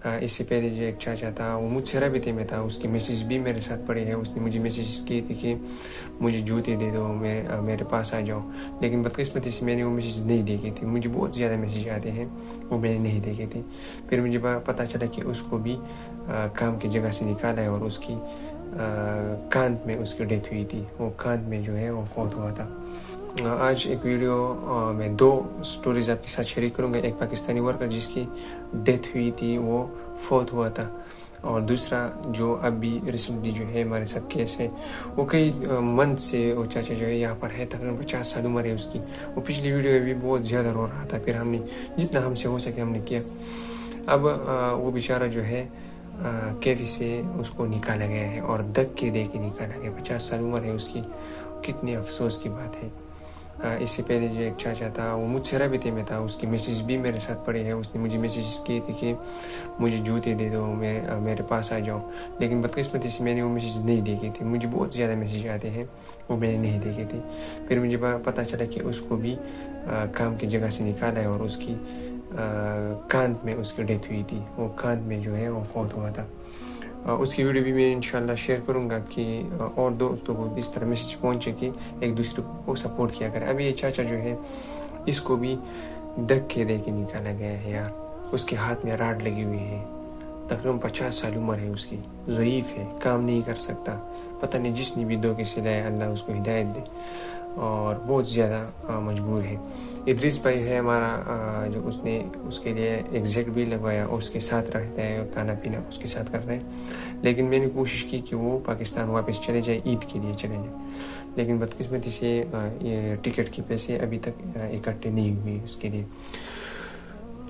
اس سے پہلے جو ایک چاچا تھا وہ مجھ سے رابطے میں تھا, اس کی میسیج بھی میرے ساتھ پڑے ہیں. اس نے مجھے میسیج کی تھی کہ مجھے جوتے دے دو, میرے پاس آ جاؤ, لیکن بدقسمتی سے میں نے وہ میسیج نہیں دیکھی تھی. مجھے بہت زیادہ میسیج آتے ہیں, وہ میں نے نہیں دیکھے تھے. پھر مجھے پتہ چلا کہ اس کو بھی کام کی جگہ سے نکالا ہے اور اس کی کاندھ میں اس کی ڈیتھ ہوئی تھی. وہ کاندھ میں جو ہے وہ فوت ہوا تھا. آج ایک ویڈیو میں 2 سٹوریز آپ کے ساتھ شیئر کروں گا. ایک پاکستانی ورکر جس کی ڈیتھ ہوئی تھی, وہ فوت ہوا تھا, اور دوسرا جو ابھی ریسنٹلی جو ہے ہمارے ساتھ کیس ہے. وہ کئی منتھ سے وہ چاچا جو ہے یہاں پر ہے, تقریباً 50 سال عمر ہے اس کی. وہ پچھلی ویڈیو میں بھی بہت زیادہ رو رہا تھا. پھر ہم نے جتنا ہم سے ہو سکے ہم نے کیا. اب وہ بیچارہ جو ہے کیفی سے اس کو نکالا گیا ہے اور دھکے دے کے نکالا گیا. 50 سال عمر ہے اس کی. کتنے افسوس کی بات ہے. اس سے پہلے جو ایک چاچا تھا وہ مجھ سے رابطے میں تھا, اس کی میسیج بھی میرے ساتھ پڑے ہیں. اس نے مجھے میسیج کی تھی کہ مجھے جوتے دے دو, میرے پاس آ جاؤ, لیکن بدقسمتی سے میں نے وہ میسیج نہیں دیکھی تھی. مجھے بہت زیادہ میسیج آتے ہیں, وہ میں نے نہیں دیکھے تھے. پھر مجھے پتہ چلا کہ اس کو بھی کام کی جگہ سے نکالا ہے اور اس کی کاندھ میں اس کی ڈیتھ ہوئی تھی. وہ کاندھ میں جو ہے وہ فوت ہوا تھا. اس کی ویڈیو بھی میں انشاءاللہ شیئر کروں گا کہ اور دوستوں کو اس طرح میسیج پہنچے کہ ایک دوسرے کو سپورٹ کیا کرے. ابھی یہ چاچا جو ہے اس کو بھی دھکے دے کے نکالا گیا ہے یار. اس کے ہاتھ میں راڈ لگی ہوئی ہے. تقریباً 50 سال عمر ہے اس کی. ضعیف ہے, کام نہیں کر سکتا. پتہ نہیں جس نے بھی دھوکے سے لایا, اللہ اس کو ہدایت دے, اور بہت زیادہ مجبور ہے. ادریس بھائی ہے ہمارا, جو اس نے اس کے لیے ایگزیکٹ بھی لگوایا, اس کے ساتھ رہتا ہے, کھانا پینا اس کے ساتھ کر رہے ہیں. لیکن میں نے کوشش کی کہ وہ پاکستان واپس چلے جائے, عید کے لیے چلے جائے, لیکن بدقسمتی سے یہ ٹکٹ کے پیسے ابھی تک اکٹھے نہیں ہوئے اس کے لیے.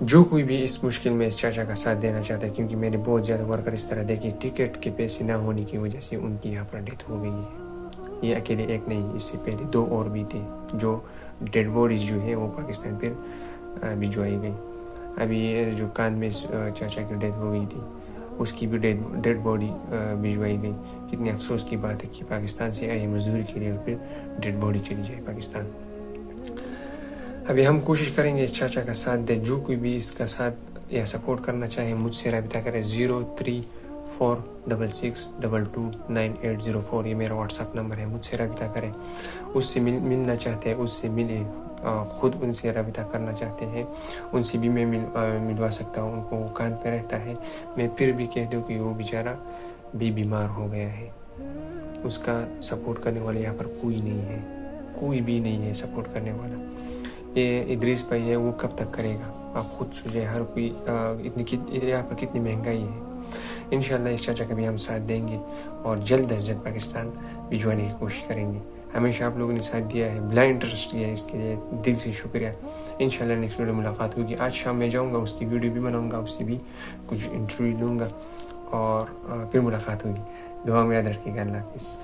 جو کوئی بھی اس مشکل میں اس چاچا کا ساتھ دینا چاہتا ہے, کیونکہ میں نے بہت زیادہ ورکر اس طرح دیکھے ٹکٹ کے پیسے نہ ہونے کی وجہ سے ان کی یہاں پر ڈیتھ ہو گئی ہے. یہ اکیلے ایک نہیں, اس سے پہلے 2 اور بھی تھے جو ڈیڈ باڈیز جو ہے وہ پاکستان پھر بھجوائی گئی. ابھی جو کاندھ میں چاچا کی ڈیتھ ہو گئی تھی, اس کی بھی ڈیڈ باڈی بھجوائی گئی. کتنے افسوس کی بات ہے کہ پاکستان سے آئی مزدوری کے لیے پھر ڈیڈ باڈی چلی جائے پاکستان. ابھی ہم کوشش کریں گے اس چاچا کا ساتھ دے. جو کوئی بھی اس کا ساتھ یا سپورٹ کرنا چاہے مجھ سے رابطہ کرے. 0346622980 یہ میرا واٹس ایپ نمبر ہے. مجھ سے رابطہ کریں. اس سے ملنا چاہتے ہیں اس سے ملے, خود ان سے رابطہ کرنا چاہتے ہیں ان سے بھی میں ملوا سکتا ہوں. ان کو وہ کان پہ رہتا ہے. میں پھر بھی کہہ دوں کہ وہ بیچارہ بھی بیمار ہو گیا ہے. اس کا سپورٹ کرنے والے یہاں پر کوئی نہیں ہے, کوئی بھی نہیں ہے سپورٹ کرنے والا. یہ ادریس بھائی ہے, وہ کب تک کرے گا؟ آپ خود سوچیں. ہر کوئی یہاں پر کتنی مہنگائی ہے. انشاءاللہ اس چاچا کا بھی ہم ساتھ دیں گے اور جلد از جلد پاکستان بھجوانے کی کوشش کریں گے. ہمیشہ آپ لوگوں نے ساتھ دیا ہے, بلائنڈ انٹرسٹ دیا ہے, اس کے لیے دل سے شکریہ. انشاءاللہ نیکسٹ ویڈیو ملاقات ہوگی. آج شام میں جاؤں گا, اس کی ویڈیو بھی بناؤں گا, اس سے بھی کچھ انٹرویو لوں گا, اور پھر ملاقات ہوگی. دعا میں یاد رکھیے گا. اللہ حافظ.